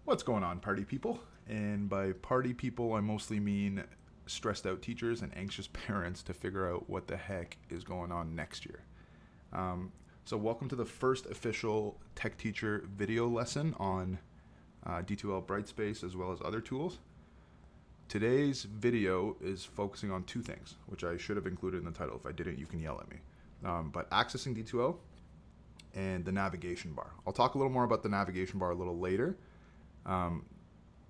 What's going on, party people? And by party people, I mostly mean stressed out teachers and anxious parents to figure out what the heck is going on next year. So, welcome to the first official tech teacher video lesson on D2L Brightspace as well as other tools. Today's video is focusing on two things, which I should have included in the title. If I didn't, you can yell at me. But accessing D2L and the navigation bar. I'll talk a little more about the navigation bar a little later.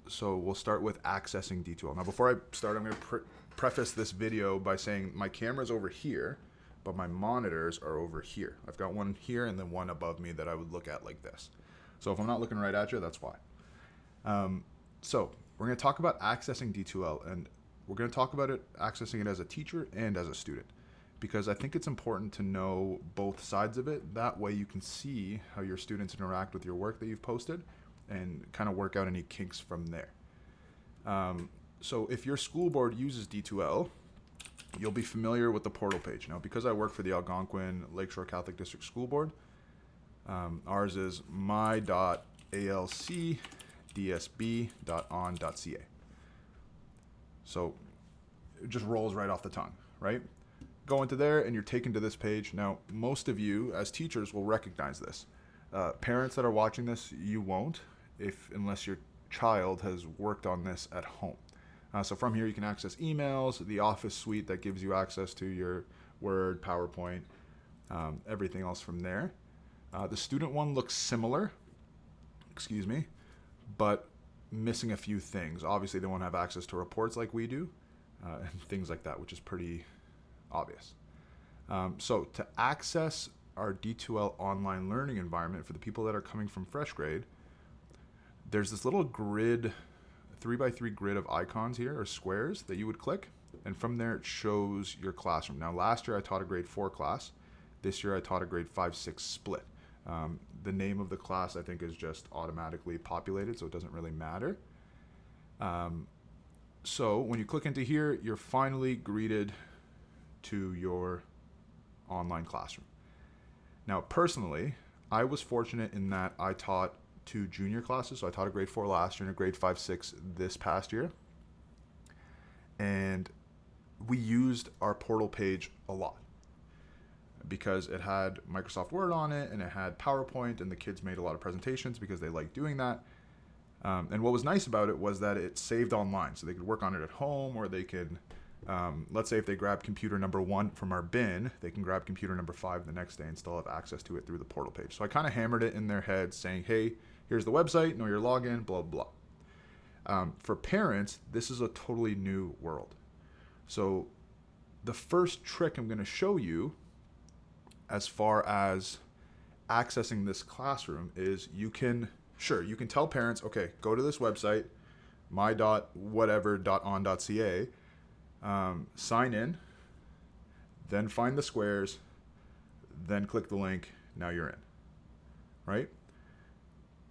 So we'll start with accessing D2L. Now, before I start, I'm going to preface this video by saying my camera's over here, but my monitors are over here. I've got one here and then one above me that I would look at like this. So if I'm not looking right at you, that's why. So we're going to talk about accessing D2L, and we're going to talk about it, accessing it as a teacher and as a student, because I think it's important to know both sides of it. That way you can see how your students interact with your work that you've posted and kind of work out any kinks from there. So if your school board uses D2L, you'll be familiar with the portal page. Now, because I work for the Algonquin Lakeshore Catholic District School Board, ours is my.alcdsb.on.ca. So it just rolls right off the tongue, right? Go into there and you're taken to this page. Now, most of you as teachers will recognize this. Parents that are watching this, you won't, unless your child has worked on this at home. So from here, you can access emails, the Office suite that gives you access to your Word, PowerPoint, everything else from there. The student one looks similar, but missing a few things. Obviously, they won't have access to reports like we do, and things like that, which is pretty obvious. So to access our D2L online learning environment for the people that are coming from fresh grade, there's this little grid, 3x3 grid of icons here, or squares, that you would click, and from there it shows your classroom. Now, last year I taught a grade 4 class. This year I taught a grade 5-6 split. The name of the class, I think, is just automatically populated, so it doesn't really matter. So when you click into here, you're finally greeted to your online classroom. Now, personally, I was fortunate in that I taught 2 junior classes. So I taught a grade 4 last year and a grade 5-6 this past year. And we used our portal page a lot because it had Microsoft Word on it and it had PowerPoint, and the kids made a lot of presentations because they like doing that. And what was nice about it was that it saved online, so they could work on it at home, or they could, let's say if they grab computer number 1 from our bin, they can grab computer number 5 the next day and still have access to it through the portal page. So I kind of hammered it in their heads saying, hey, here's the website, know your login, blah, blah. For parents, this is a totally new world. So the first trick I'm going to show you as far as accessing this classroom is you can tell parents, okay, go to this website, my.whatever.on.ca, sign in, then find the squares, then click the link, now you're in, right?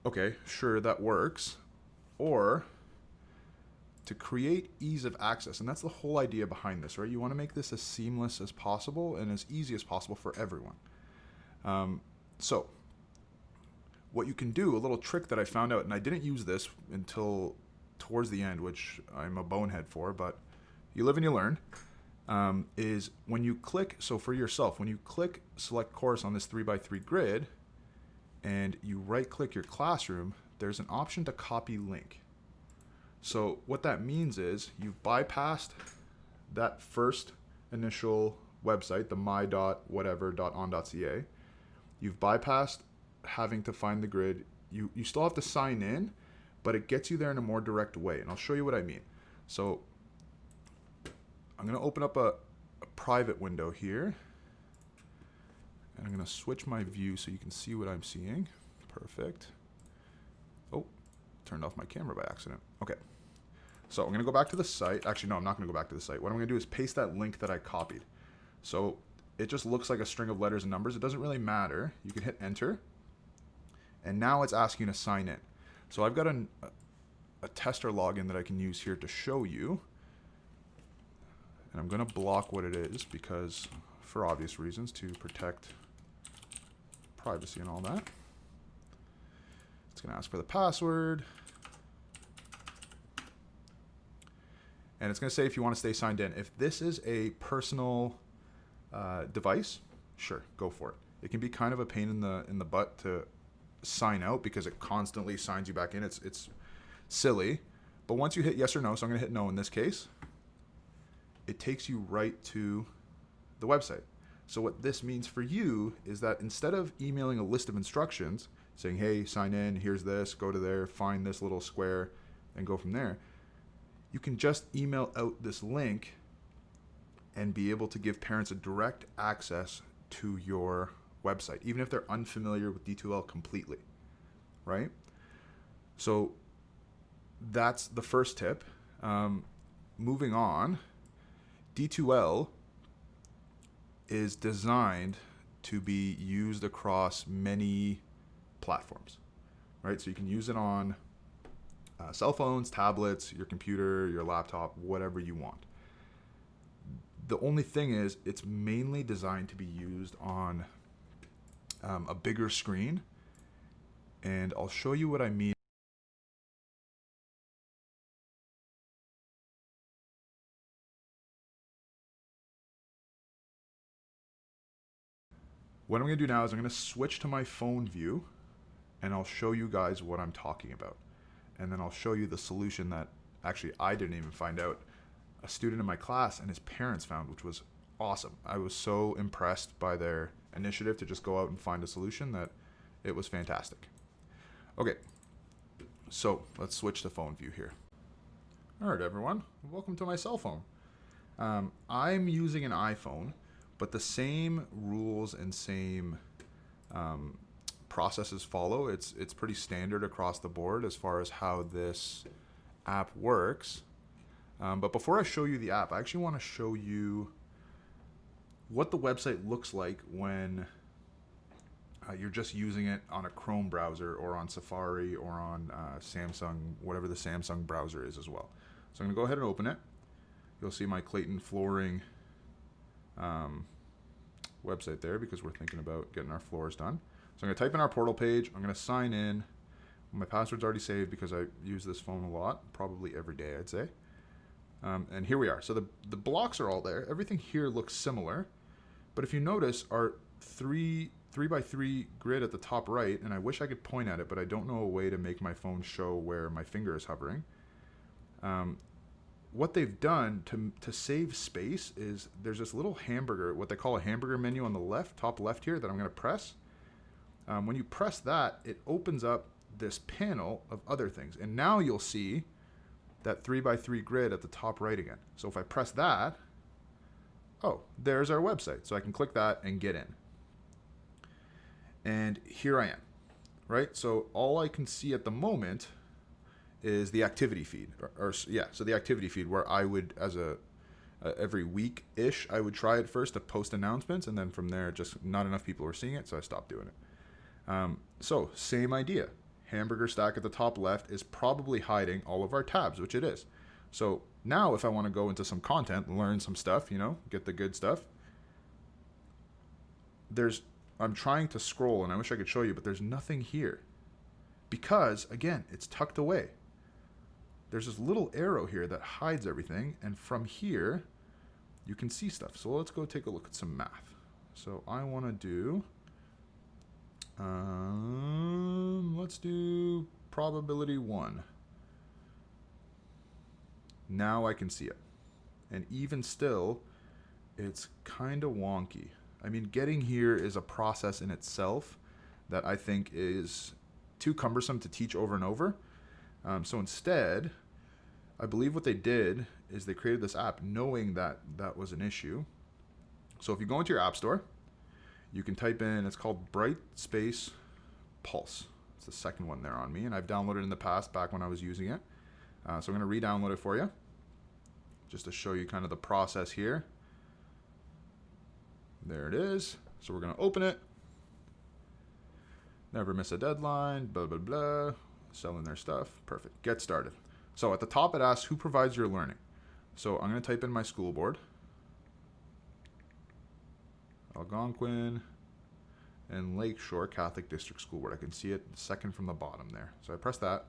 Okay, sure, that works. Or to create ease of access, and that's the whole idea behind this, right? You want to make this as seamless as possible and as easy as possible for everyone. So what you can do, a little trick that I found out, and I didn't use this until towards the end, which I'm a bonehead for, but you live and you learn, is when you click, so for yourself, when you click select course on this 3x3 grid, and you right-click your classroom, there's an option to copy link. So what that means is you've bypassed that first initial website, the my.whatever.on.ca. You've bypassed having to find the grid. You still have to sign in, but it gets you there in a more direct way, and I'll show you what I mean. So I'm going to open up a private window here. And I'm going to switch my view so you can see what I'm seeing. Perfect. Oh, turned off my camera by accident. Okay. So I'm going to go back to the site. Actually, no, I'm not going to go back to the site. What I'm going to do is paste that link that I copied. So it just looks like a string of letters and numbers. It doesn't really matter. You can hit enter. And now it's asking you to sign in. So I've got a tester login that I can use here to show you. And I'm going to block what it is because, for obvious reasons, to protect privacy and all that. It's going to ask for the password. And it's going to say if you want to stay signed in. If this is a personal device, sure, go for it. It can be kind of a pain in the butt to sign out because it constantly signs you back in. It's silly. But once you hit yes or no, so I'm going to hit no in this case, it takes you right to the website. So what this means for you is that instead of emailing a list of instructions saying, hey, sign in, here's this, go to there, find this little square, and go from there, you can just email out this link and be able to give parents a direct access to your website, even if they're unfamiliar with D2L completely, right? So that's the first tip. Moving on, D2L is designed to be used across many platforms, right? So you can use it on cell phones, tablets, your computer, your laptop, whatever you want. The only thing is it's mainly designed to be used on a bigger screen, and I'll show you what I mean. What I'm going to do now is I'm going to switch to my phone view, and I'll show you guys what I'm talking about. And then I'll show you the solution that actually I didn't even find out. A student in my class and his parents found, which was awesome. I was so impressed by their initiative to just go out and find a solution that it was fantastic. Okay, so let's switch to phone view here. All right, everyone, welcome to my cell phone. I'm using an iPhone, but the same rules and same processes follow. It's pretty standard across the board as far as how this app works. But before I show you the app, I actually want to show you what the website looks like when you're just using it on a Chrome browser or on Safari or on Samsung, whatever the Samsung browser is as well. So I'm going to go ahead and open it. You'll see my Clayton Flooring website there because we're thinking about getting our floors done. So I'm going to type in our portal page. I'm going to sign in. My password's already saved because I use this phone a lot, probably every day, I'd say. And here we are. So the blocks are all there. Everything here looks similar. But if you notice, our 3x3 grid at the top right, and I wish I could point at it, but I don't know a way to make my phone show where my finger is hovering. What they've done to save space is there's this little hamburger, what they call a hamburger menu on the left, top left here, that I'm going to press. When you press that, it opens up this panel of other things. And now you'll see that 3x3 grid at the top right again. So if I press that, oh, there's our website. So I can click that and get in. And here I am, right? So all I can see at the moment is the activity feed, so the activity feed where I would, as every week-ish, I would try it first to post announcements, and then from there, just not enough people were seeing it, so I stopped doing it. So same idea. Hamburger stack at the top left is probably hiding all of our tabs, which it is. So now if I want to go into some content, learn some stuff, get the good stuff, I'm trying to scroll, and I wish I could show you, but there's nothing here. Because, again, it's tucked away. There's this little arrow here that hides everything, and from here, you can see stuff. So let's go take a look at some math. So I want to do, let's do probability 1. Now I can see it. And even still, it's kind of wonky. I mean, getting here is a process in itself that I think is too cumbersome to teach over and over. So instead, I believe what they did is they created this app knowing that that was an issue. So if you go into your app store, you can type in, it's called Bright Space Pulse. It's the second one there on me, and I've downloaded it in the past back when I was using it. So I'm going to re-download it for you, just to show you kind of the process here. There it is. So we're going to open it. Never miss a deadline, blah, blah, blah. Selling their stuff. Perfect. Get started. So at the top it asks, who provides your learning? So I'm going to type in my school board. Algonquin and Lakeshore Catholic District School Board. I can see it second from the bottom there. So I press that.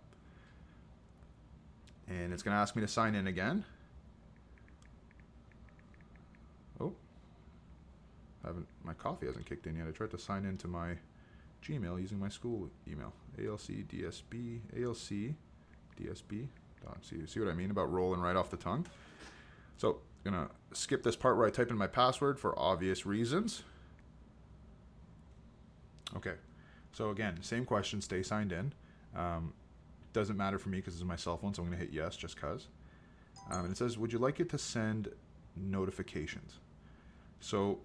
And it's going to ask me to sign in again. My coffee hasn't kicked in yet. I tried to sign into my Gmail using my school email. alcdsb. See what I mean about rolling right off the tongue? So I'm going to skip this part where I type in my password for obvious reasons. Okay. So again, same question, stay signed in. Doesn't matter for me because this is my cell phone, so I'm going to hit yes just because. And it says, would you like it to send notifications? So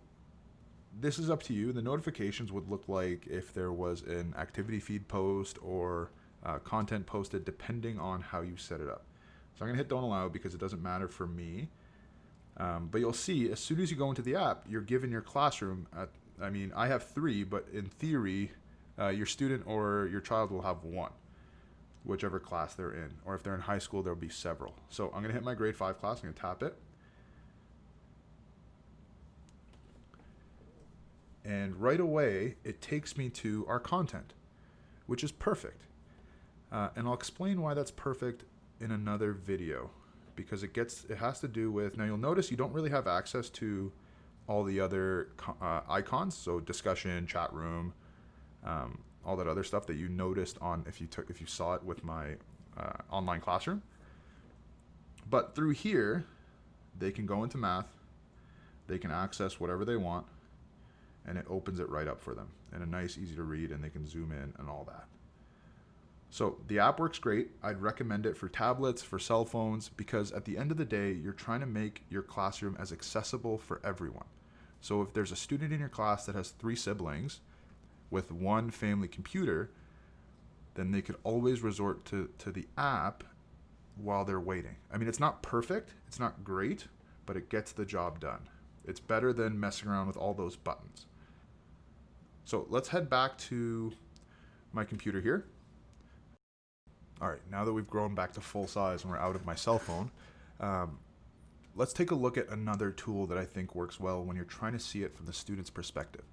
this is up to you. The notifications would look like if there was an activity feed post or content posted, depending on how you set it up. So I'm going to hit don't allow because it doesn't matter for me. But you'll see as soon as you go into the app, you're given your classroom. I have 3, but in theory, your student or your child will have 1, whichever class they're in. Or if they're in high school, there'll be several. So I'm going to hit my grade 5 class. I'm going to tap it. And right away, it takes me to our content, which is perfect. And I'll explain why that's perfect in another video, because it has to do with, now you'll notice you don't really have access to all the other icons, so discussion, chat room, all that other stuff that you noticed on if you saw it with my online classroom. But through here, they can go into math, they can access whatever they want, and it opens it right up for them in a nice, easy to read, and they can zoom in and all that. So the app works great. I'd recommend it for tablets, for cell phones, because at the end of the day, you're trying to make your classroom as accessible for everyone. So if there's a student in your class that has 3 siblings with 1 family computer, then they could always resort to the app while they're waiting. I mean, it's not perfect, it's not great, but it gets the job done. It's better than messing around with all those buttons. So let's head back to my computer here. All right, now that we've grown back to full size and we're out of my cell phone, let's take a look at another tool that I think works well when you're trying to see it from the student's perspective.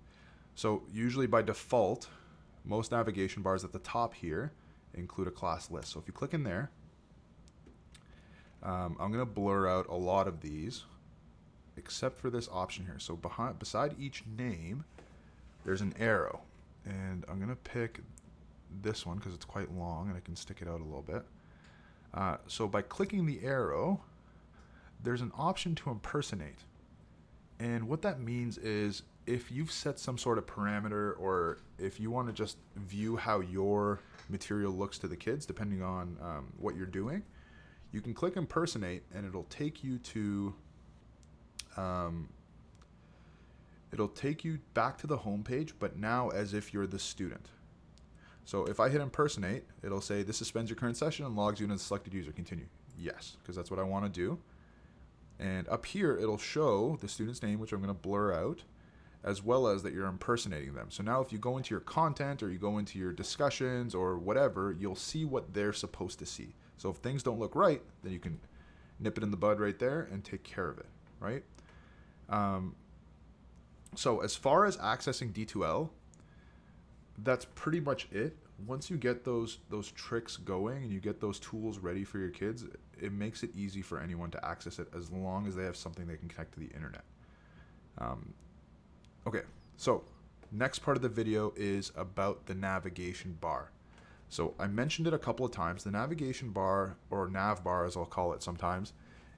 So usually by default, most navigation bars at the top here include a class list. So if you click in there, I'm going to blur out a lot of these, except for this option here. So beside each name, there's an arrow, and I'm going to pick this one because it's quite long and I can stick it out a little bit. So by clicking the arrow, there's an option to impersonate. And what that means is if you've set some sort of parameter, or if you want to just view how your material looks to the kids, depending on what you're doing, you can click impersonate and it'll take you to back to the home page, but now as if you're the student. So if I hit impersonate, it'll say this suspends your current session and logs you in as a selected user. Continue. Yes, because that's what I want to do. And up here, it'll show the student's name, which I'm going to blur out, as well as that you're impersonating them. So now if you go into your content or you go into your discussions or whatever, you'll see what they're supposed to see. So if things don't look right, then you can nip it in the bud right there and take care of it, right? So as far as accessing D2L, that's pretty much it. Once you get those tricks going and you get those tools ready for your kids, it makes it easy for anyone to access it as long as they have something they can connect to the internet. Okay, so next part of the video is about the navigation bar. So I mentioned it a couple of times. The navigation bar, or Nav Bar as I'll call it sometimes,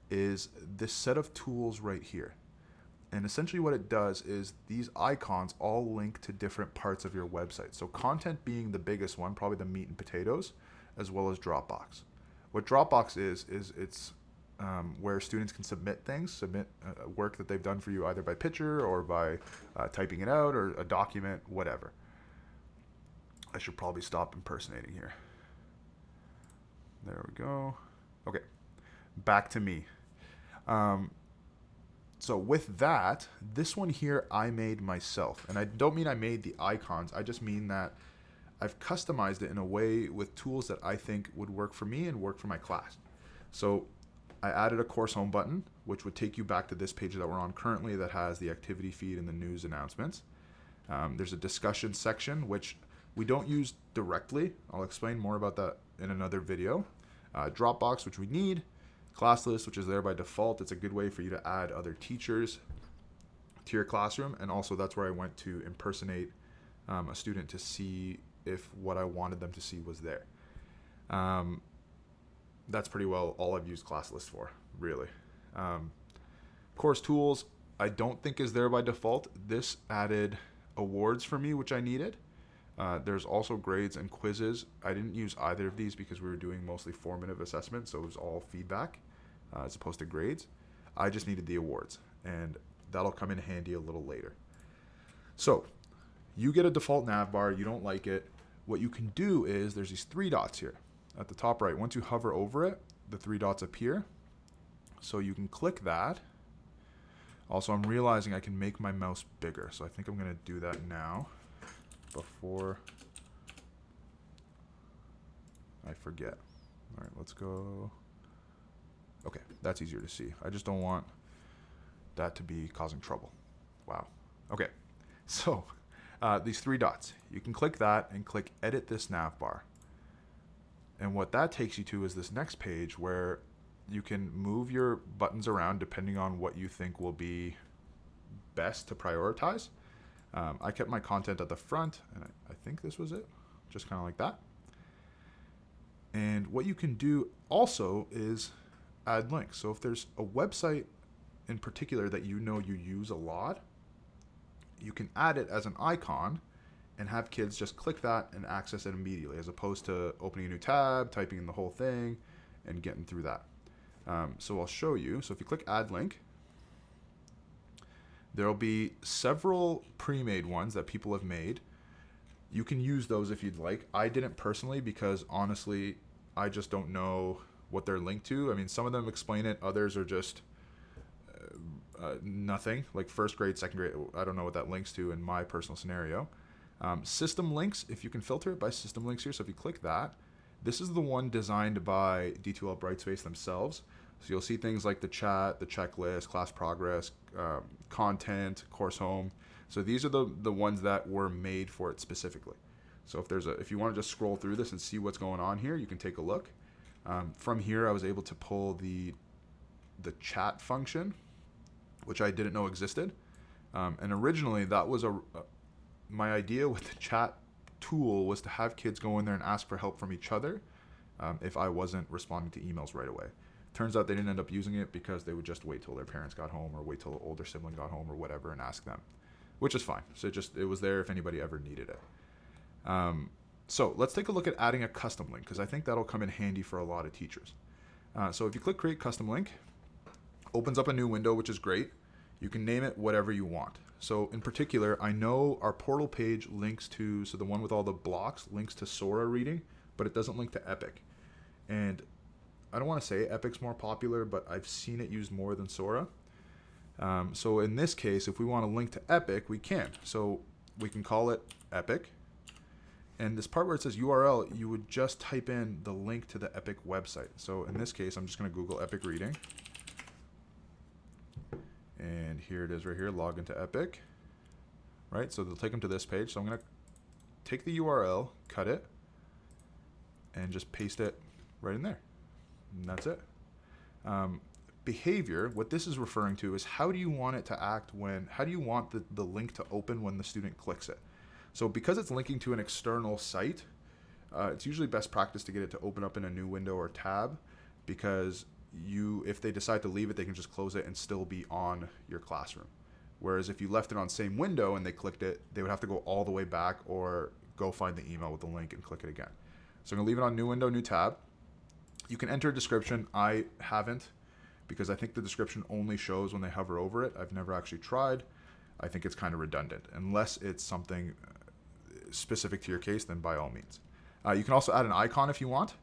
is this set of tools right here. And essentially what it does is these icons all link to different parts of your website. So content being the biggest one, probably the meat and potatoes, as well as Dropbox. What Dropbox is it's where students can submit work that they've done for you either by picture or by typing it out, or a document, whatever. I should probably stop impersonating here. There we go. Okay, back to me. So with that, this one here I made myself. And I don't mean I made the icons, I just mean that I've customized it in a way with tools that I think would work for me and work for my class. So I added a course home button, which would take you back to this page that we're on currently that has the activity feed and the news announcements. There's a discussion section, which we don't use directly. I'll explain more about that in another video. Dropbox, which we need. Class list, which is there by default. It's a good way for you to add other teachers to your classroom. And also that's where I went to impersonate a student to see if what I wanted them to see was there. That's pretty well all I've used ClassList for, really. Course tools, I don't think is there by default. This added awards for me, which I needed. There's also grades and quizzes. I didn't use either of these because we were doing mostly formative assessment, so it was all feedback as opposed to grades. I just needed the awards, and that'll come in handy a little later. So you get a default nav bar. You don't like it. What you can do is there's these 3 dots here at the top right. Once you hover over it, the 3 dots appear. So you can click that. Also, I'm realizing I can make my mouse bigger, so I think I'm going to do that now before I forget. All right, let's go. Okay, that's easier to see. I just don't want that to be causing trouble. Wow. Okay, so these 3 dots. You can click that and click Edit this nav bar. And what that takes you to is this next page where you can move your buttons around depending on what you think will be best to prioritize. I kept my content at the front, and I think this was it, just kind of like that. And what you can do also is add links. So if there's a website in particular that you know you use a lot, you can add it as an icon and have kids just click that and access it immediately, as opposed to opening a new tab, typing in the whole thing, and getting through that. So I'll show you. So if you click add link, there'll be several pre-made ones that people have made. You can use those if you'd like. I didn't personally because honestly, I just don't know what they're linked to. I mean, some of them explain it. Others are just nothing, like first grade, second grade. I don't know what that links to in my personal scenario. System links, if you can filter it by system links here. So if you click that, this is the one designed by D2L Brightspace themselves. So you'll see things like the chat, the checklist, class progress, content, course home. So these are the ones that were made for it specifically. So if you want to just scroll through this and see what's going on here, you can take a look. From here, I was able to pull the chat function, which I didn't know existed. And originally, that was my idea with the chat tool was to have kids go in there and ask for help from each other if I wasn't responding to emails right away. Turns out they didn't end up using it because they would just wait till their parents got home or wait till the older sibling got home or whatever and ask them, which is fine. So it was there if anybody ever needed it. So let's take a look at adding a custom link, because I think that'll come in handy for a lot of teachers. So if you click create custom link, opens up a new window, which is great. You can name it whatever you want. So in particular, I know our portal page links to, so the one with all the blocks links to Sora reading, but it doesn't link to Epic. And I don't want to say Epic's more popular, but I've seen it used more than Sora. So in this case, if we want to link to Epic, we can. So we can call it Epic. And this part where it says URL, you would just type in the link to the Epic website. So in this case, I'm just going to Google Epic Reading. And here it is right here, log into Epic. Right, so they'll take them to this page. So I'm going to take the URL, cut it, and just paste it right in there. And that's it. Behavior, what this is referring to is how do you want it to act how do you want the link to open when the student clicks it? So because it's linking to an external site, it's usually best practice to get it to open up in a new window or tab, because if they decide to leave it, they can just close it and still be on your classroom. Whereas if you left it on same window and they clicked it, they would have to go all the way back or go find the email with the link and click it again. So I'm gonna leave it on new window, new tab. You can enter a description. I haven't, because I think the description only shows when they hover over it. I've never actually tried. I think it's kind of redundant. Unless it's something specific to your case, then by all means. You can also add an icon if you want.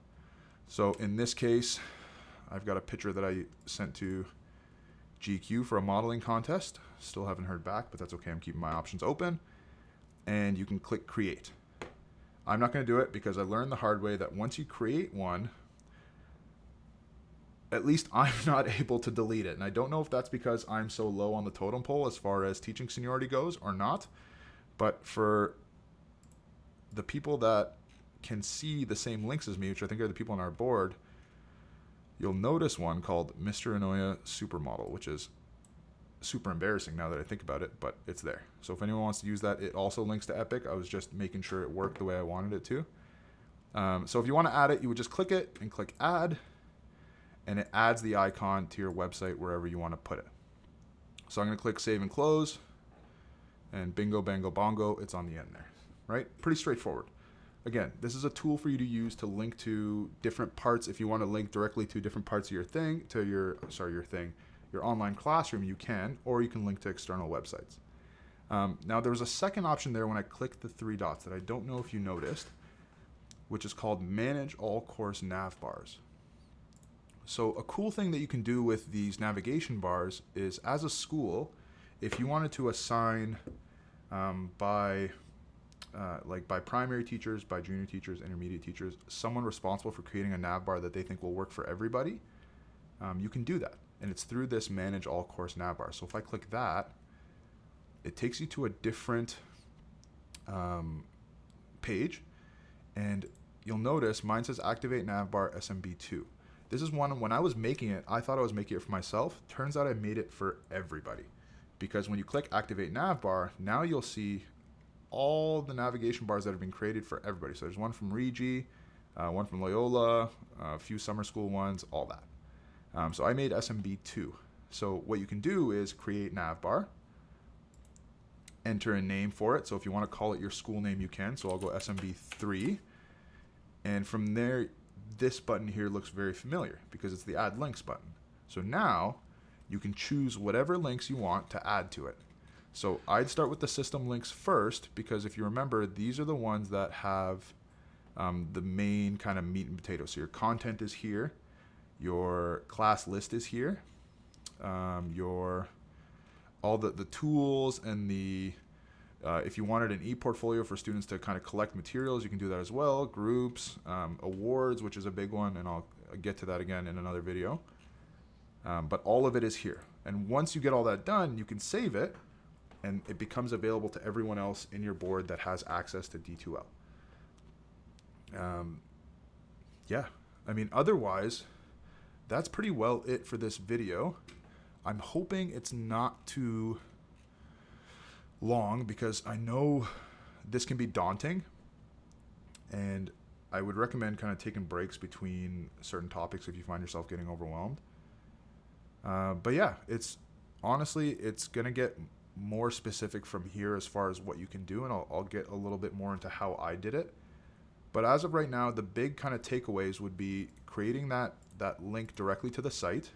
So in this case, I've got a picture that I sent to GQ for a modeling contest. Still haven't heard back, but that's okay. I'm keeping my options open. And you can click create. I'm not going to do it because I learned the hard way that once you create one, at least I'm not able to delete it. And I don't know if that's because I'm so low on the totem pole as far as teaching seniority goes or not. But for the people that can see the same links as me, which I think are the people on our board, you'll notice one called Mr. Inoya Supermodel, which is super embarrassing now that I think about it, but it's there. So if anyone wants to use that, it also links to Epic. I was just making sure it worked the way I wanted it to. So if you want to add it, you would just click it and click add, and it adds the icon to your website wherever you want to put it. So I'm going to click save and close, and bingo, bango, bongo, it's on the end there, right? Pretty straightforward. Again, this is a tool for you to use to link to different parts. If you want to link directly to different parts of your thing, to your online classroom, you can, or you can link to external websites. Now there was a second option there when I clicked the three dots that I don't know if you noticed, which is called Manage All Course Nav Bars. So a cool thing that you can do with these navigation bars is, as a school, if you wanted to assign by primary teachers, by junior teachers, intermediate teachers, someone responsible for creating a nav bar that they think will work for everybody, you can do that. And it's through this Manage All Course Nav Bar. So if I click that, it takes you to a different page, and you'll notice mine says Activate Navbar SMB2. This is one, when I was making it, I thought I was making it for myself. Turns out I made it for everybody. Because when you click Activate Navbar, now you'll see all the navigation bars that have been created for everybody. So there's one from Regi, one from Loyola, a few summer school ones, all that. So I made SMB2. So what you can do is create Navbar, enter a name for it. So if you want to call it your school name, you can. So I'll go SMB3. And from there, this button here looks very familiar because it's the Add Links button. So now you can choose whatever links you want to add to it. So I'd start with the system links first, because if you remember, these are the ones that have the main kind of meat and potatoes. So your content is here, your class list is here, all the tools and the if you wanted an e-portfolio for students to kind of collect materials, you can do that as well. Groups, awards, which is a big one, and I'll get to that again in another video. But all of it is here. And once you get all that done, you can save it, and it becomes available to everyone else in your board that has access to D2L. Yeah, I mean, otherwise, that's pretty well it for this video. I'm hoping it's not too long, because I know this can be daunting, and I would recommend kind of taking breaks between certain topics if you find yourself getting overwhelmed. But yeah, it's gonna get more specific from here as far as what you can do, and I'll get a little bit more into how I did it. But as of right now, the big kind of takeaways would be creating that link directly to the site,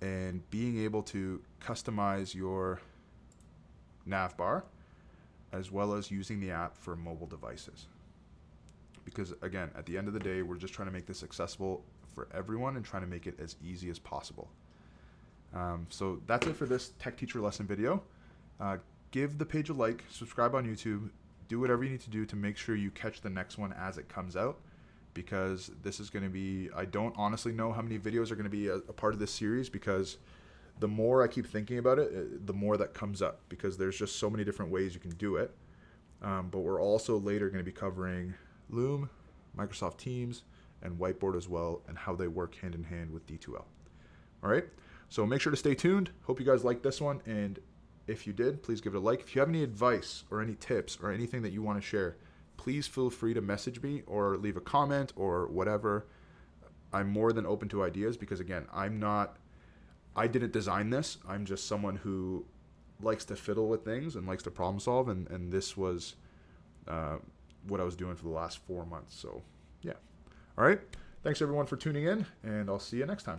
and being able to customize your nav bar, as well as using the app for mobile devices. Because again, at the end of the day, we're just trying to make this accessible for everyone and trying to make it as easy as possible. So that's it for this Tech Teacher Lesson video. Give the page a like, subscribe on YouTube, do whatever you need to do to make sure you catch the next one as it comes out, because this is going to be, I don't honestly know how many videos are going to be a part of this series, because the more I keep thinking about it, the more that comes up, because there's just so many different ways you can do it. But we're also later going to be covering Loom, Microsoft Teams, and Whiteboard as well, and how they work hand in hand with D2L. All right, so make sure to stay tuned. Hope you guys liked this one, and if you did, please give it a like. If you have any advice or any tips or anything that you want to share, please feel free to message me or leave a comment or whatever. I'm more than open to ideas, because again, I didn't design this. I'm just someone who likes to fiddle with things and likes to problem solve, and this was what I was doing for the last 4 months. So yeah. All right. Thanks everyone for tuning in, and I'll see you next time.